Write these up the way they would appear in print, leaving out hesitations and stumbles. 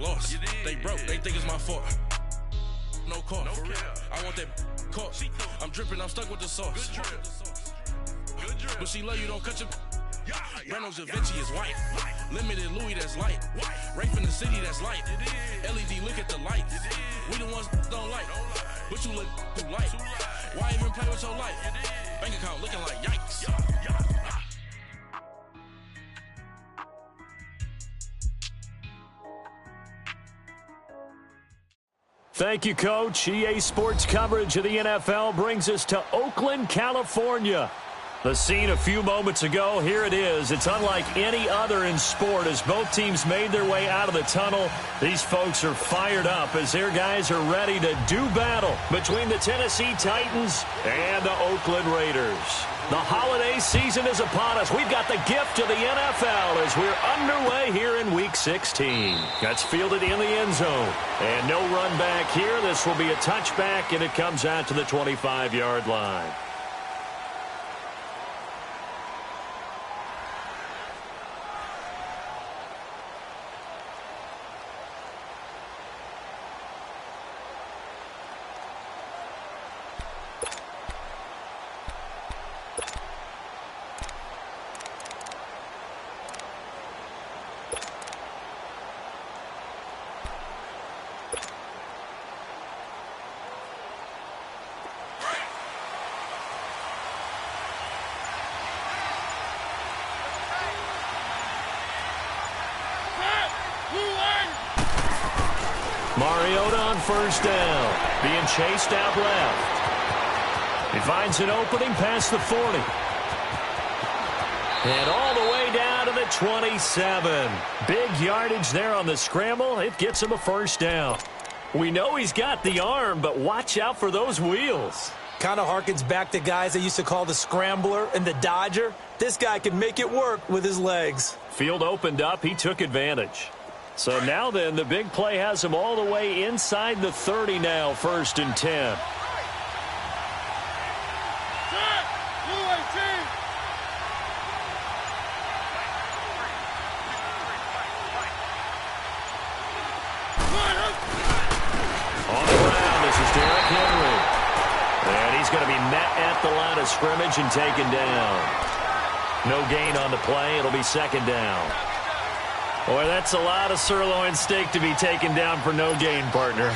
lost. They broke, they think it's my fault. No call, for real. I want that caught. I'm dripping, I'm stuck with the sauce. But she love you, don't cut your. Reynolds Da Vinci is white. Limited Louis, that's light. Rape in the city, that's light. LED, look at the lights. We the ones don't like. But you look too light. Why even play with your life? Bank account looking like yikes. Thank you, Coach. EA Sports coverage of the NFL brings us to Oakland, California. The scene a few moments ago, here it is. It's unlike any other in sport as both teams made their way out of the tunnel. These folks are fired up as their guys are ready to do battle between the Tennessee Titans and the Oakland Raiders. The holiday season is upon us. We've got the gift of the NFL as we're underway here in Week 16. That's fielded in the end zone. And no run back here. This will be a touchback, and it comes out to the 25-yard line. Mariota on first down, being chased out left. He finds an opening past the 40. And all the way down to the 27. Big yardage there on the scramble. It gets him a first down. We know he's got the arm, but watch out for those wheels. Kind of harkens back to guys that used to call the scrambler and the dodger. This guy can make it work with his legs. Field opened up. He took advantage. So now then, the big play has him all the way inside the 30 now, 1st and 10. On the ground, this is Derrick Henry. And he's going to be met at the line of scrimmage and taken down. No gain on the play. It'll be 2nd down. Boy, that's a lot of sirloin steak to be taken down for no gain, partner.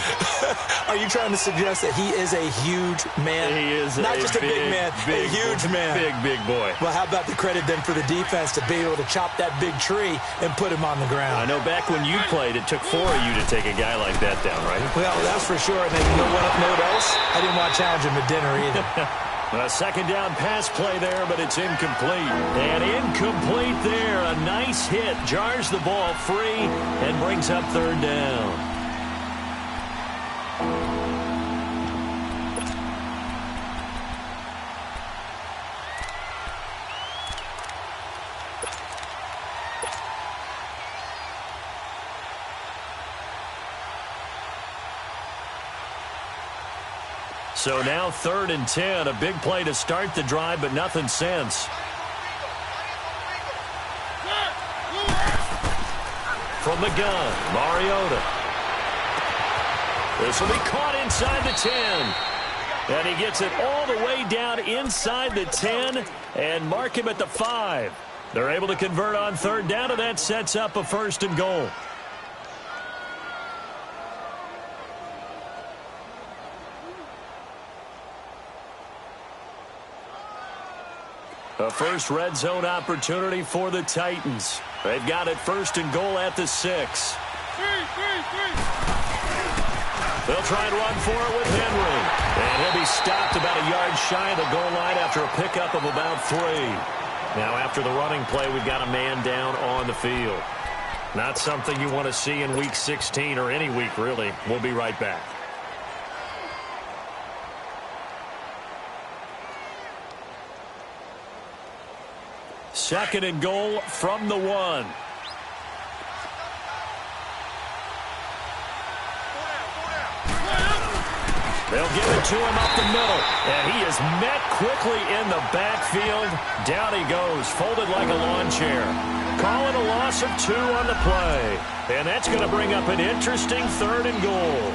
Are you trying to suggest that he is a huge man? He is not just a big man, a huge man. Big boy. Well, how about the credit then for the defense to be able to chop that big tree and put him on the ground? I know back when you played, it took 4 of you to take a guy like that down, right? Well, that's for sure. And then you know what else? I didn't want to challenge him at dinner either. A 2nd down pass play there, but it's incomplete. And incomplete there. A nice hit. Jars the ball free and brings up 3rd down. So now 3rd and 10, a big play to start the drive, but nothing since. From the gun, Mariota. This will be caught inside the 10. And he gets it all the way down inside the 10 and mark him at the 5. They're able to convert on 3rd down, and that sets up a 1st and goal. A first red zone opportunity for the Titans. They've got it 1st and goal at the 6. They'll try and run for it with Henry. And he'll be stopped about a yard shy of the goal line after a pickup of about 3. Now after the running play, we've got a man down on the field. Not something you want to see in Week 16 or any week, really. We'll be right back. Second and goal from the 1. They'll give it to him up the middle. And he is met quickly in the backfield. Down he goes, folded like a lawn chair. Calling a loss of 2 on the play. And that's going to bring up an interesting 3rd and goal.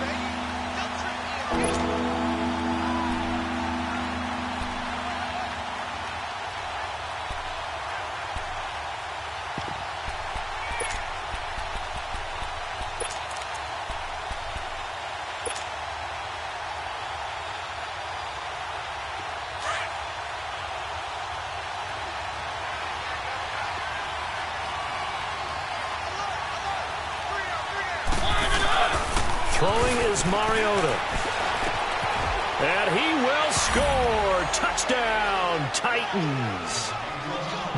Throwing is Mariota. And he will score. Touchdown, Titans.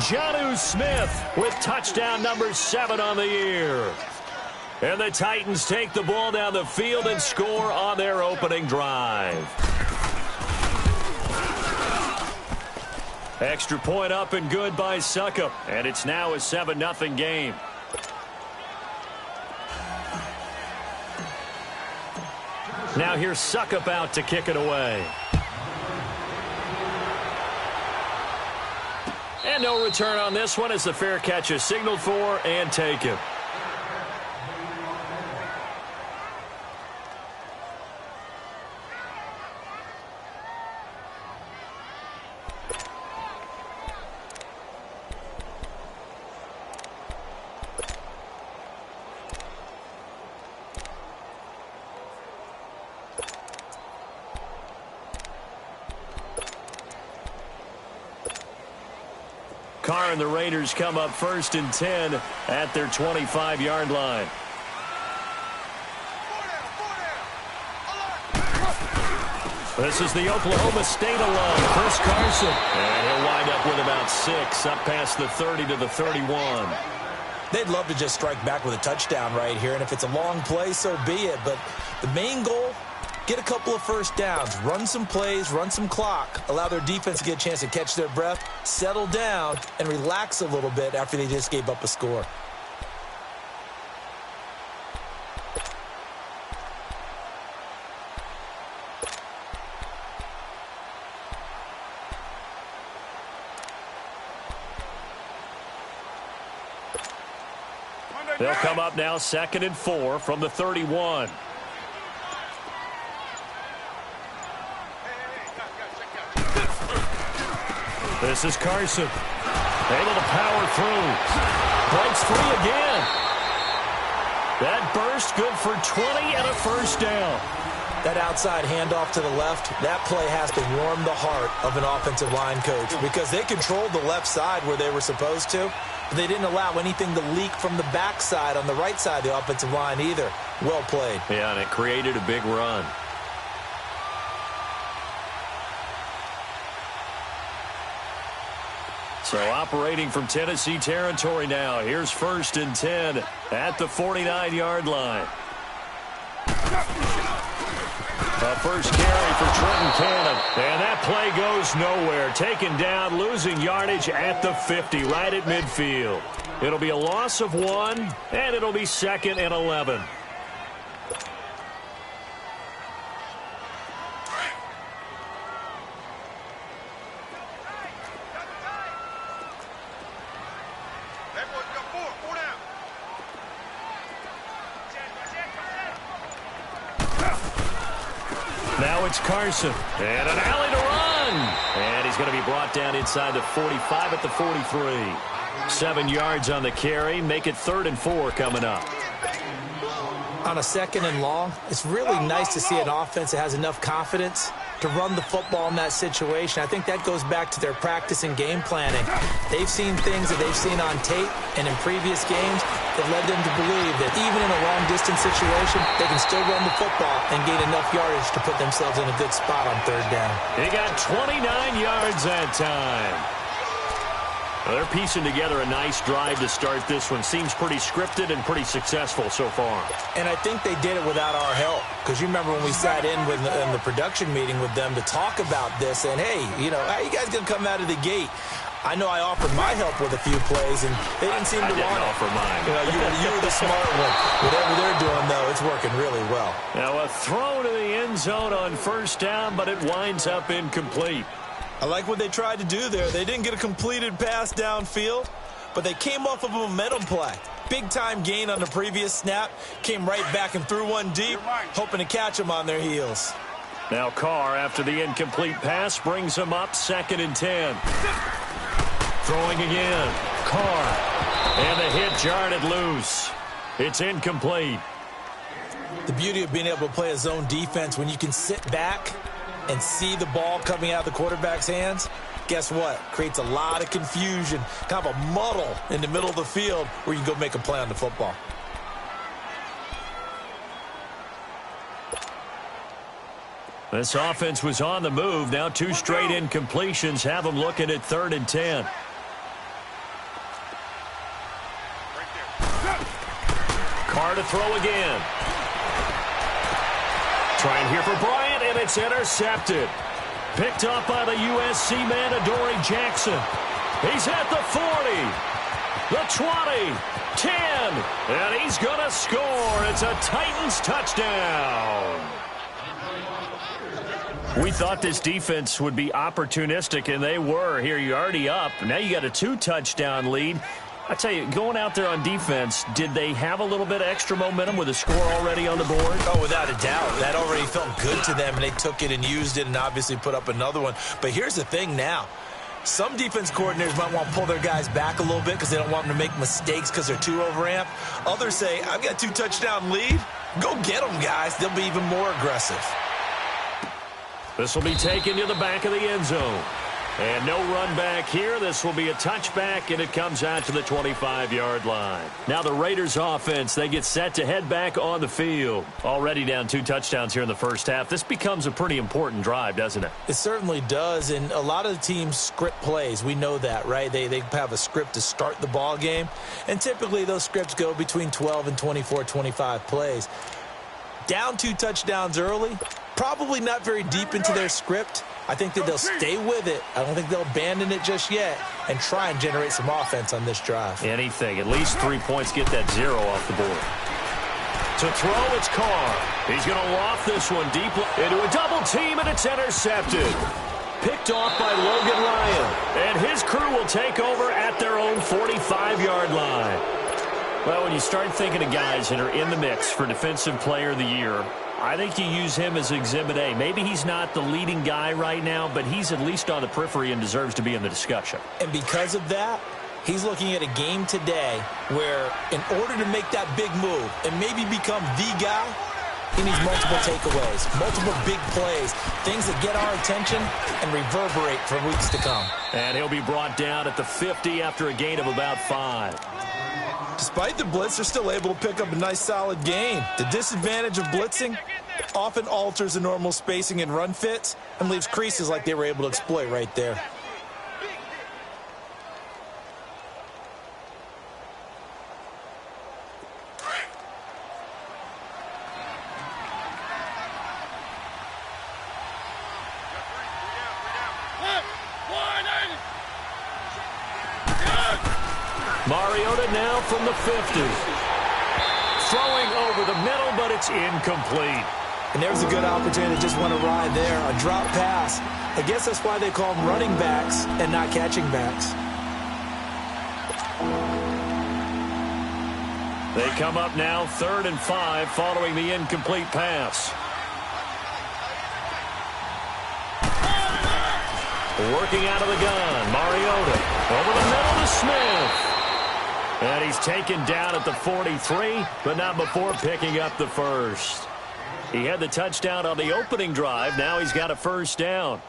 Jonnu Smith with touchdown number 7 on the year. And the Titans take the ball down the field and score on their opening drive. Extra point up and good by Succop. And it's now a 7-0 game. Now here's Succop out to kick it away. And no return on this one as the fair catch is signaled for and taken. Carr and the Raiders come up 1st and 10 at their 25-yard line. This is the Oklahoma State alum, Chris Carson. And he'll wind up with about 6 up past the 30 to the 31. They'd love to just strike back with a touchdown right here, and if it's a long play, so be it. But the main goal, get a couple of first downs, run some plays, run some clock, allow their defense to get a chance to catch their breath, settle down, and relax a little bit after they just gave up a score. They'll come up now 2nd and 4 from the 31. This is Carson. Able to power through. Breaks free again. That burst good for 20 and a first down. That outside handoff to the left, that play has to warm the heart of an offensive line coach because they controlled the left side where they were supposed to, but they didn't allow anything to leak from the backside on the right side of the offensive line either. Well played. Yeah, and it created a big run. So operating from Tennessee territory now. Here's 1st and 10 at the 49-yard line. A first carry for Trenton Cannon. And that play goes nowhere. Taken down, losing yardage at the 50, right at midfield. It'll be a loss of 1, and it'll be 2nd and 11. Now it's Carson. And an alley to run. And he's going to be brought down inside the 45 at the 43. 7 yards on the carry. Make it 3rd and 4 coming up. On a 2nd and long, it's really nice to see an offense that has enough confidence to run the football in that situation. I think that goes back to their practice and game planning. They've seen things that they've seen on tape and in previous games that led them to believe that even in a long-distance situation, they can still run the football and gain enough yardage to put themselves in a good spot on 3rd down. He got 29 yards that time. Well, they're piecing together a nice drive to start this one. Seems pretty scripted and pretty successful so far. And I think they did it without our help. Because you remember when we sat in the production meeting with them to talk about this. And, hey, you know, how you guys going to come out of the gate? I know I offered my help with a few plays, and they didn't seem to want it. I didn't offer mine. You know, you were the smart one. Whatever they're doing, though, it's working really well. Now a throw to the end zone on 1st down, but it winds up incomplete. I like what they tried to do there. They didn't get a completed pass downfield, but they came off of a momentum play. Big-time gain on the previous snap, came right back and threw one deep, hoping to catch them on their heels. Now Carr, after the incomplete pass, brings him up 2nd and 10. Throwing again. Carr. And the hit jarred it loose. It's incomplete. The beauty of being able to play a zone defense when you can sit back and see the ball coming out of the quarterback's hands, guess what? Creates a lot of confusion, kind of a muddle in the middle of the field where you can go make a play on the football. This offense was on the move. Now 2 straight incompletions have them looking at 3rd and 10. Carr to throw again. Trying here for Bryant, and it's intercepted. Picked up by the USC man, Adoree Jackson. He's at the 40, the 20, 10, and he's going to score. It's a Titans touchdown. We thought this defense would be opportunistic, and they were. Here, you're already up. Now you got a 2-touchdown lead. I tell you, going out there on defense, did they have a little bit of extra momentum with a score already on the board? Oh, without a doubt. That already felt good to them, and they took it and used it and obviously put up another one. But here's the thing now. Some defense coordinators might want to pull their guys back a little bit because they don't want them to make mistakes because they're too overamped. Others say, I've got a 2-touchdown lead. Go get them, guys. They'll be even more aggressive. This will be taken to the back of the end zone. And no run back here. This will be a touchback, and it comes out to the 25-yard line. Now the Raiders offense, they get set to head back on the field. Already down 2 touchdowns here in the first half. This becomes a pretty important drive, doesn't it? It certainly does, and a lot of the teams script plays. We know that, right? They have a script to start the ball game, and typically those scripts go between 12 and 24, 25 plays. Down 2 touchdowns early, probably not very deep into their script. I think that they'll stay with it. I don't think they'll abandon it just yet and try and generate some offense on this drive. Anything. At least 3 points, get that 0 off the board. To throw, it's Carr. He's going to loft this one deep into a double team, and it's intercepted. Picked off by Logan Ryan. And his crew will take over at their own 45-yard line. Well, when you start thinking of guys that are in the mix for Defensive Player of the Year, I think you use him as Exhibit A. Maybe he's not the leading guy right now, but he's at least on the periphery and deserves to be in the discussion. And because of that, he's looking at a game today where in order to make that big move and maybe become the guy, he needs multiple takeaways, multiple big plays, things that get our attention and reverberate for weeks to come. And he'll be brought down at the 50 after a gain of about 5. Despite the blitz, they're still able to pick up a nice solid gain. The disadvantage of blitzing often alters the normal spacing and run fits and leaves creases like they were able to exploit right there. Mariota now from the 50. Throwing over the middle, but it's incomplete. And there's a good opportunity to just want to ride there. A drop pass. I guess that's why they call them running backs and not catching backs. They come up now 3rd and 5 following the incomplete pass. Working out of the gun, Mariota over the middle to Smith. And he's taken down at the 43, but not before picking up the first. He had the touchdown on the opening drive. Now he's got a first down.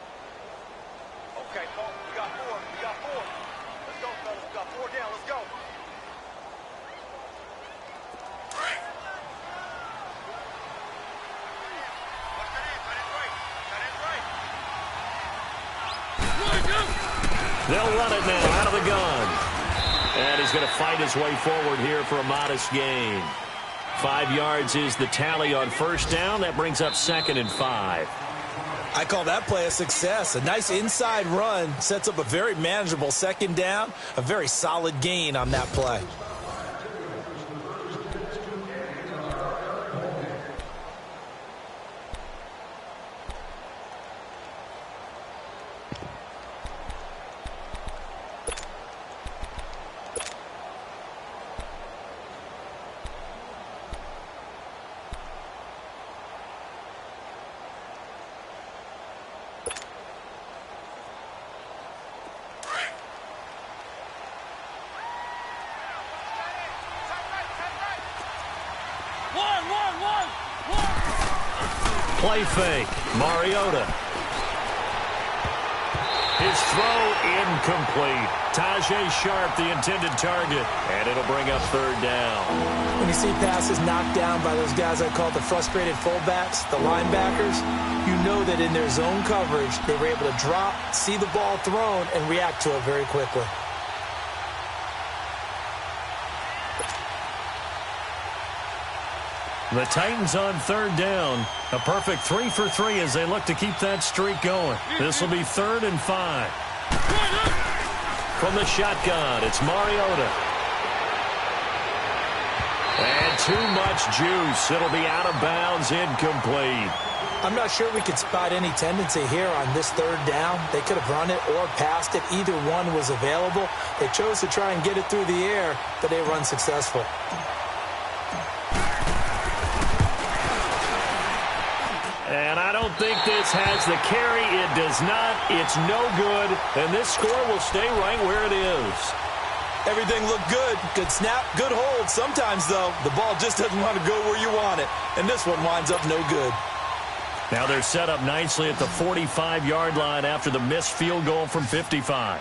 Okay, folks, we got 4. We got 4. Let's go, fellas. We got 4 down. Let's go. They'll run it now out of the gun. And he's going to fight his way forward here for a modest gain. 5 yards is the tally on first down. That brings up 2nd and 5. I call that play a success. A nice inside run sets up a very manageable 2nd down. A very solid gain on that play. Play fake. Mariota. His throw incomplete. Tajay Sharp, the intended target, and it'll bring up third down. When you see passes knocked down by those guys I call the frustrated fullbacks, the linebackers, you know that in their zone coverage, they were able to drop, see the ball thrown, and react to it very quickly. The Titans on third down. A perfect 3 for 3 as they look to keep that streak going. This will be 3rd and 5. From the shotgun, it's Mariota. And too much juice. It'll be out of bounds, incomplete. I'm not sure we could spot any tendency here on this third down. They could have run it or passed it. Either one was available. They chose to try and get it through the air, but they were unsuccessful. And I don't think this has the carry. It does not. It's no good. And this score will stay right where it is. Everything looked good. Good snap, good hold. Sometimes, though, the ball just doesn't want to go where you want it. And this one winds up no good. Now they're set up nicely at the 45-yard line after the missed field goal from 55.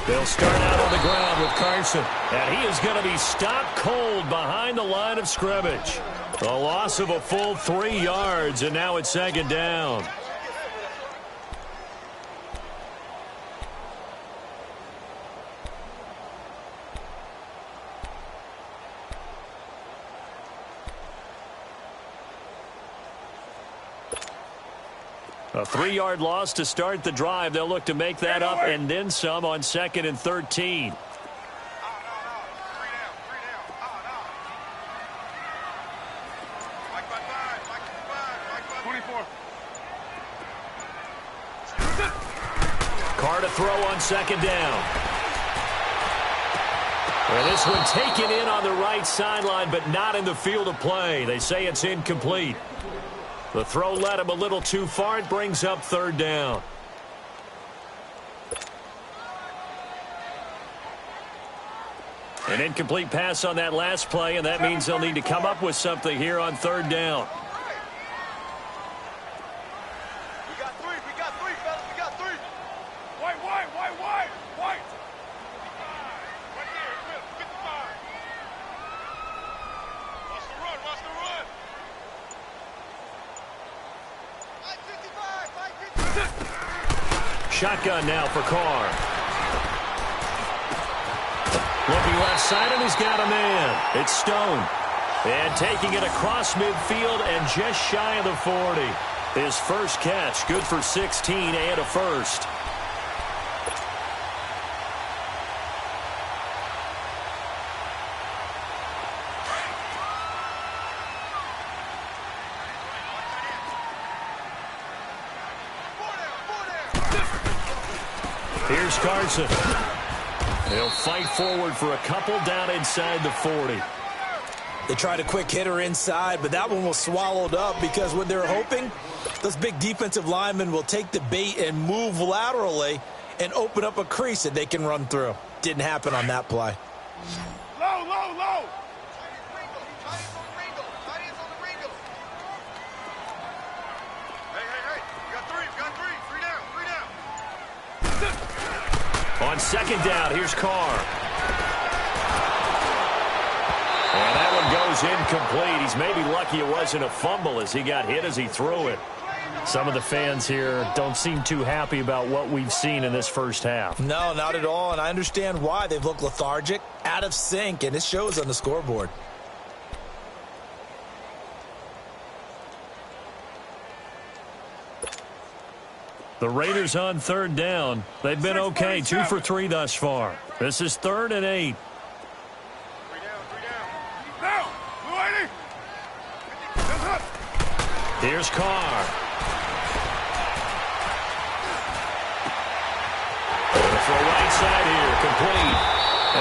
They'll start out on the ground with Carson. And he is going to be stopped cold behind the line of scrimmage. A loss of a full 3 yards, and now it's second down. A 3-yard loss to start the drive. They'll look to make that up and then some on 2nd and 13. Carr to throw on 2nd down. Well, this one taken in on the right sideline, but not in the field of play. They say it's incomplete. The throw led him a little too far. It brings up 3rd down. An incomplete pass on that last play, and that means they'll need to come up with something here on 3rd down. We got three, fellas, we got 3. White. Right there, 55. Watch the run. 55. Shotgun now for Carr. Looking left side, and he's got a man. It's Stone. And taking it across midfield and just shy of the 40. His first catch, good for 16 and a first. Here's Carson. They'll fight forward for a couple down inside the 40. They tried a quick hitter inside, but that one was swallowed up because what they're hoping, those big defensive linemen will take the bait and move laterally and open up a crease that they can run through. Didn't happen on that play. Low. Hey. We got three. 3 down. On 2nd down, here's Carr. And that one goes incomplete. He's maybe lucky it wasn't a fumble as he got hit as he threw it. Some of the fans here don't seem too happy about what we've seen in this first half. No, not at all, and I understand why. They've looked lethargic, out of sync, and it shows on the scoreboard. The Raiders on 3rd down. They've been okay, 2 for 3 thus far. This is 3rd and 8. 3 down. Now, Blue 80. Here's Carr. For right side here, complete.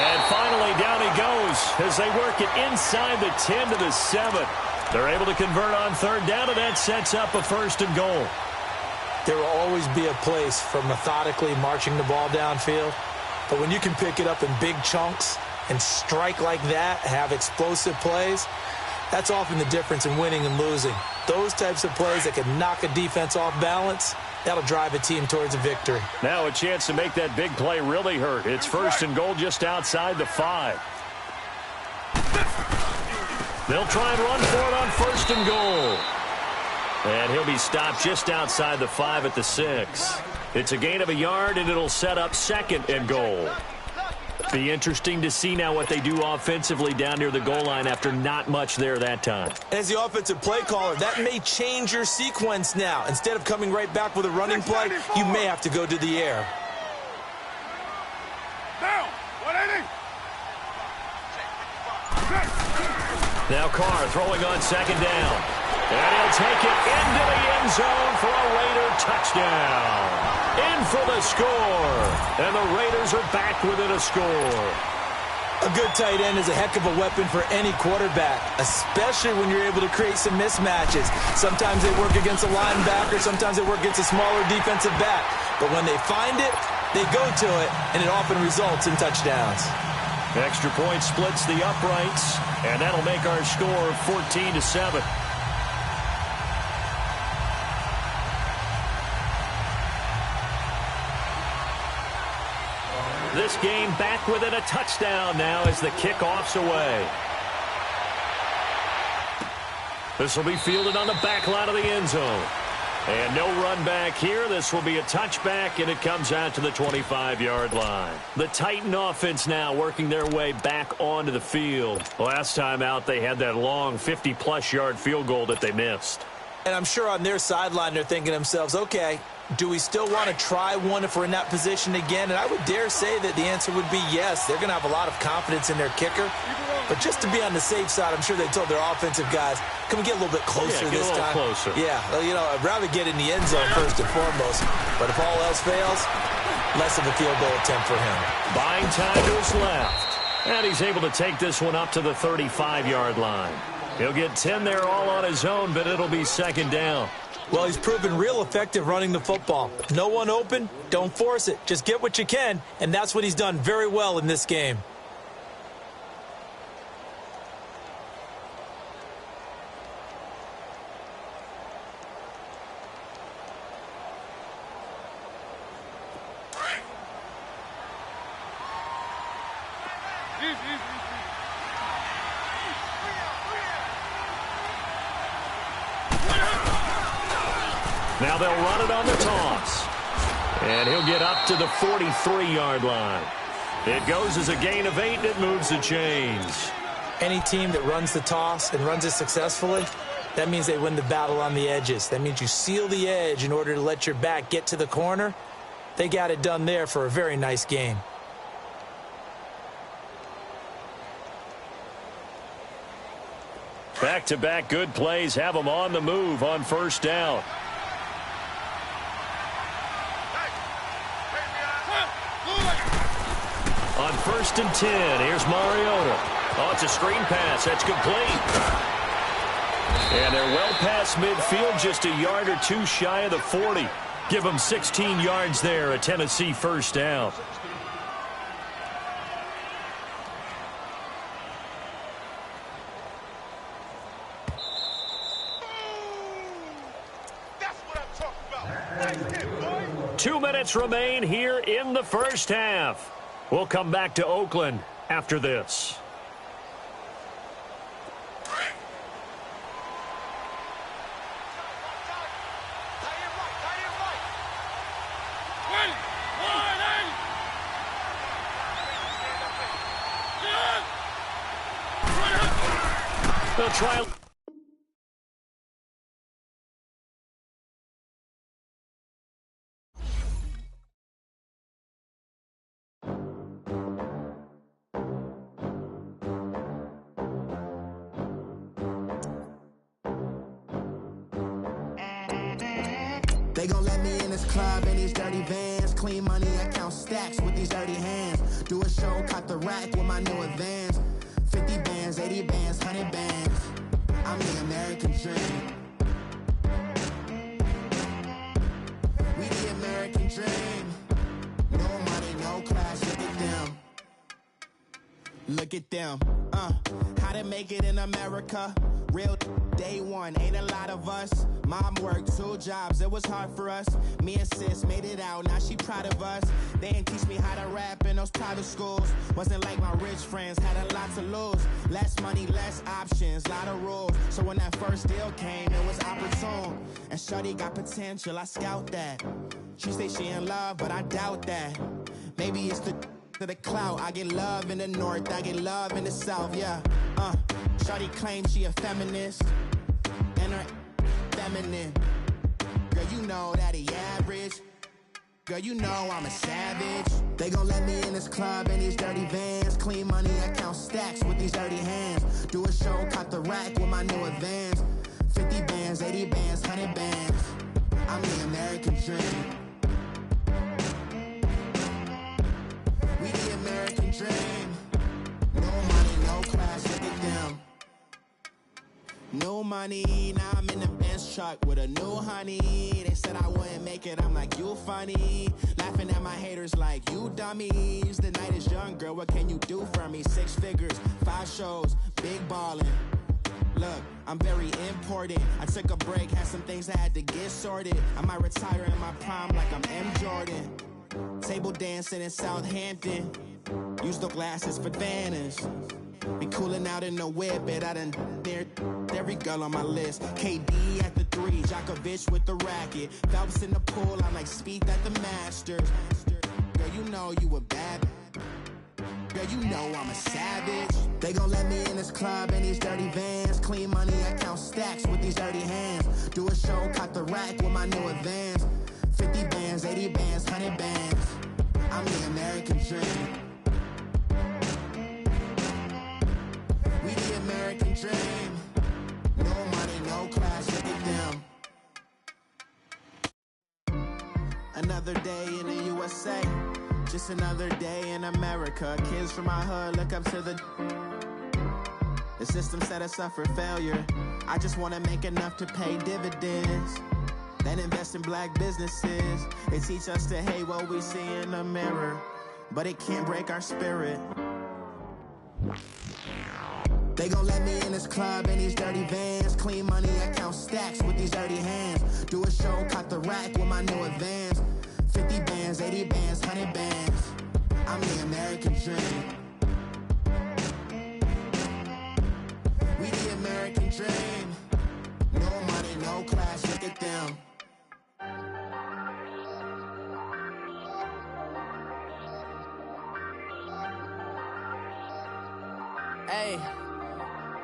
And finally down he goes as they work it inside the 10 to the 7. They're able to convert on 3rd down, and that sets up a 1st and goal. There will always be a place for methodically marching the ball downfield. But when you can pick it up in big chunks and strike like that, have explosive plays, that's often the difference in winning and losing. Those types of plays that can knock a defense off balance, that'll drive a team towards a victory. Now a chance to make that big play really hurt. It's 1st and goal just outside the 5. They'll try and run for it on 1st and goal. And he'll be stopped just outside the 5 at the 6. It's a gain of a yard, and it'll set up 2nd and goal. Be interesting to see now what they do offensively down near the goal line after not much there that time. As the offensive play caller, that may change your sequence now. Instead of coming right back with a running play, you may have to go to the air. Down. 180. Now Carr throwing on 2nd down. And he'll take it into the end zone for a Raider touchdown. In for the score. And the Raiders are back within a score. A good tight end is a heck of a weapon for any quarterback, especially when you're able to create some mismatches. Sometimes they work against a linebacker, sometimes they work against a smaller defensive back. But when they find it, they go to it, and it often results in touchdowns. Extra point splits the uprights, and that'll make our score 14-7. This game back within a touchdown now as the kickoff's away. This will be fielded on the back line of the end zone. And no run back here. This will be a touchback, and it comes out to the 25-yard line. The Titan offense now working their way back onto the field. Last time out, they had that long 50-plus yard field goal that they missed. And I'm sure on their sideline they're thinking to themselves, okay, do we still want to try one if we're in that position again? And I would dare say that the answer would be yes. They're going to have a lot of confidence in their kicker. But just to be on the safe side, I'm sure they told their offensive guys, can we get a little bit closer this time? Closer. Yeah, well, you know, I'd rather get in the end zone first and foremost. But if all else fails, less of a field goal attempt for him. Buying time to his left. And he's able to take this one up to the 35-yard line. He'll get 10 there all on his own, but it'll be 2nd down. Well, he's proven real effective running the football. No one open, don't force it. Just get what you can, and that's what he's done very well in this game. Now they'll run it on the toss. And he'll get up to the 43-yard line. It goes as a gain of 8, and it moves the chains. Any team that runs the toss and runs it successfully, that means they win the battle on the edges. That means you seal the edge in order to let your back get to the corner. They got it done there for a very nice game. Back-to-back good plays have them on the move on 1st down. On 1st and 10, here's Mariota. Oh, it's a screen pass. That's complete. And they're well past midfield, just a yard or two shy of the 40. Give them 16 yards there, a Tennessee 1st down. That's what I'm talking about. Nice hit, boy. 2 minutes remain here in the 1st half. We'll come back to Oakland after this. They'll try. They gon' let me in this club in these dirty vans. Clean money, I count stacks with these dirty hands. Do a show, cop the rack with my new advance. 50 bands, 80 bands, 100 bands. I'm the American dream. We the American dream. No money, no class, look at them. Look at them, how to make it in America. Real day one, ain't a lot of us. Mom worked 2 jobs, it was hard for us. Me and sis made it out, now she proud of us. They didn't teach me how to rap in those private schools. Wasn't like my rich friends, had a lot to lose. Less money, less options, lot of rules. So when that first deal came, it was opportune. And shorty got potential, I scout that. She say she in love, but I doubt that. Maybe it's the clout. I get love in the north, I get love in the south, yeah. Shorty claims she a feminist, and her feminine. Girl, you know that he average. Girl, you know I'm a savage. They gon' let me in this club in these dirty vans. Clean money, I count stacks with these dirty hands. Do a show, caught the rack with my new advance. 50 bands, 80 bands, 100 bands. I'm the American dream. We the American dream. No money, no class, look at them. No money, now I'm in the Benz truck with a new honey. They said I wouldn't make it, I'm like, you funny. Laughing at my haters like, you dummies. The night is young, girl, what can you do for me? 6 figures, 5 shows, big ballin'. Look, I'm very important. I took a break, had some things I had to get sorted. I might retire in my prime like I'm M. Jordan. Table dancing in Southampton. Use the glasses for Vanish. Be cooling out in the whip, but I done dared every girl on my list. KD at the 3, Djokovic with the racket. Phelps in the pool, I'm like Speed at the Masters. Girl, you know you a bad. Girl, you know I'm a savage. They gon' let me in this club in these dirty vans. Clean money, I count stacks with these dirty hands. Do a show, caught the rack with my new advance. 50 bands, 80 bands, 100 bands. I'm the American dream. We the American dream. No money, no class, look at them. Another day in the USA. Just another day in America. Kids from my hood look up to the system set us up for failure. I just wanna make enough to pay dividends. Then invest in black businesses. They teach us to hate what we see in the mirror, but it can't break our spirit. They gon' let me in this club in these dirty vans. Clean money, I count stacks with these dirty hands. Do a show, caught the rack with my new advance. 50 bands, 80 bands, 100 bands. I'm the American dream. We the American dream. No money, no class, look at them.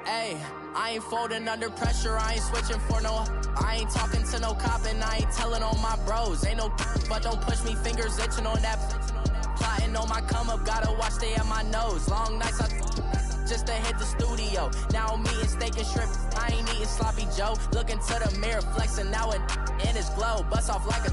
Hey, I ain't folding under pressure, I ain't switching for no. I ain't talking to no cop and I ain't telling on my bros. Ain't no but don't push me, fingers itching on that. Plotting on my come up, gotta watch stay at my nose. Long nights just to hit the studio. Now I'm eating steak and shrimp, I ain't eating sloppy Joe. Looking to the mirror, flexing now and in his glow. Bust off like a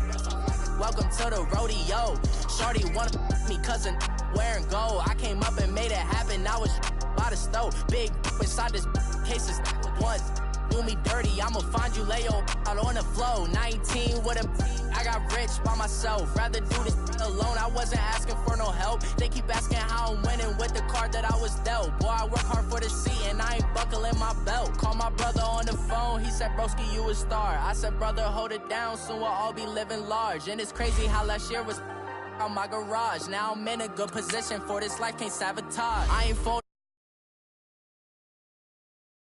welcome to the rodeo. Shorty wanna me cousin wearing gold. I came up and made it happen, I was by the stove. Big inside this cases once. Do me dirty, I'ma find you, lay your out on the floor. 19 with a I got rich by myself. Rather do this alone, I wasn't asking for no help. They keep asking how I'm winning with the card that I was dealt. Boy, I work hard for the seat and I ain't buckling my belt. Call my brother on the phone, he said, broski, you a star. I said, brother, hold it down, soon we'll all be living large. And it's crazy how last year was on my garage. Now I'm in a good position for this life, can't sabotage. I ain't folding.